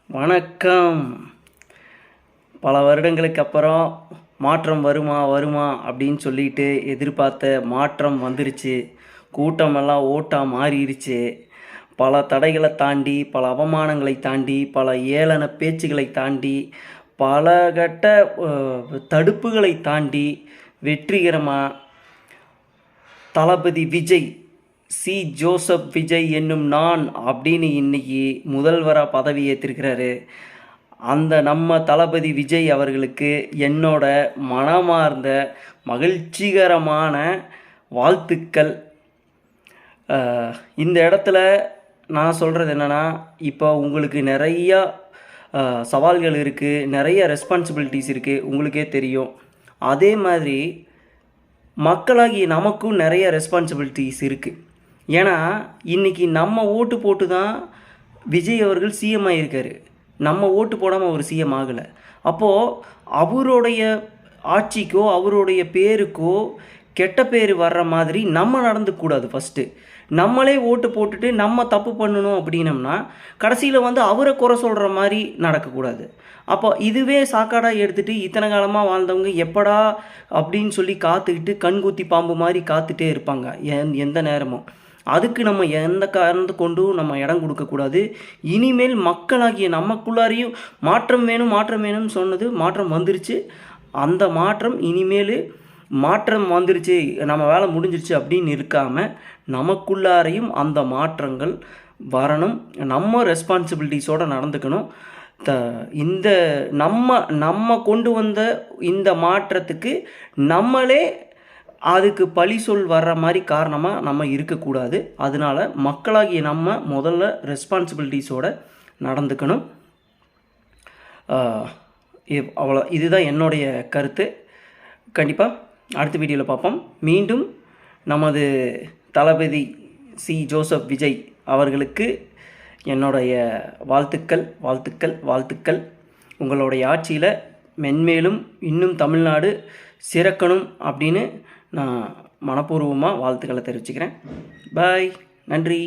வணக்கம். பல வருடங்களுக்கு அப்புறம் மாற்றம் வருமா வருமா அப்படின்னு சொல்லிட்டு எதிர்பார்த்த மாற்றம் வந்துருச்சு. கூட்டமெல்லாம் ஓட்டா மாறிடுச்சு. பல தடைகளை தாண்டி, பல அவமானங்களை தாண்டி, பல ஏளன பேச்சுகளை தாண்டி, பல கட்ட தடுப்புகளை தாண்டி வெற்றிகரமாக தளபதி விஜய் ஜோசப் விஜய் என்னும் நான் அப்படின்னு இன்னைக்கு முதல்வராக பதவி ஏற்றிருக்கிறாரு. அந்த நம்ம தளபதி விஜய் அவர்களுக்கு என்னோட மனமார்ந்த மகிழ்ச்சிகரமான வாழ்த்துக்கள். இந்த இடத்துல நான் சொல்கிறது என்னென்னா, இப்போ உங்களுக்கு நிறையா சவால்கள் இருக்குது, நிறைய ரெஸ்பான்சிபிலிட்டிஸ் இருக்குது, உங்களுக்கே தெரியும். அதே மாதிரி மக்களாகிய நமக்கும் நிறைய ரெஸ்பான்சிபிலிட்டிஸ் இருக்குது. ஏன்னா இன்றைக்கி நம்ம ஓட்டு போட்டு தான் விஜய் அவர்கள் சிஎம் ஆகியிருக்காரு. நம்ம ஓட்டு போடாமல் அவர் சிஎம் ஆகலை. அப்போது அவருடைய ஆட்சிக்கோ அவருடைய பேருக்கோ கெட்ட பேர் வர்ற மாதிரி நம்ம நடந்துக்கூடாது. ஃபஸ்ட்டு நம்மளே ஓட்டு போட்டுட்டு நம்ம தப்பு பண்ணணும் அப்படின்னம்னா கடைசியில் அவரை குறை சொல்கிற மாதிரி நடக்கக்கூடாது. அப்போ இதுவே சாக்காடாக எடுத்துகிட்டு இத்தனை காலமாக வாழ்ந்தவங்க எப்படா அப்படின்னு சொல்லி காத்துக்கிட்டு கண்கூத்தி பாம்பு மாதிரி காத்துட்டே இருப்பாங்க எந்த நேரமும். அதுக்கு நம்ம எந்த காரணத்தை கொண்டும் நம்ம இடம் கொடுக்கக்கூடாது. இனிமேல் மக்களாகிய நமக்குள்ளாரையும் மாற்றம் வேணும்னு சொன்னது மாற்றம் வந்துருச்சு. அந்த மாற்றம் இனிமேல் மாற்றம் வந்துருச்சு, நம்ம வேலை முடிஞ்சிருச்சு அப்படின்னு இருக்காமல் நமக்குள்ளாரையும் அந்த மாற்றங்கள் வரணும். நம்ம ரெஸ்பான்சிபிலிட்டிஸோடு நடந்துக்கணும். இந்த நம்ம கொண்டு வந்த இந்த மாற்றத்துக்கு நம்மளே அதுக்கு பழி சொல் வர்ற மாதிரி காரணமாக நம்ம இருக்கக்கூடாது. அதனால் மக்களாகிய நம்ம முதல்ல ரெஸ்பான்சிபிலிட்டிஸோடு நடந்துக்கணும். அவ்வளோ, இதுதான் என்னுடைய கருத்து. கண்டிப்பாக அடுத்த வீடியோவில் பார்ப்போம். மீண்டும் நமது தளபதி ஜோசப் விஜய் அவர்களுக்கு என்னுடைய வாழ்த்துக்கள். உங்களுடைய ஆட்சியில் மென்மேலும் இன்னும் தமிழ்நாடு சிறக்கணும் அப்படின்னு நான் மனப்பூர்வமாக வாழ்த்துக்களை தெரிவிச்சுக்கிறேன். பாய், நன்றி.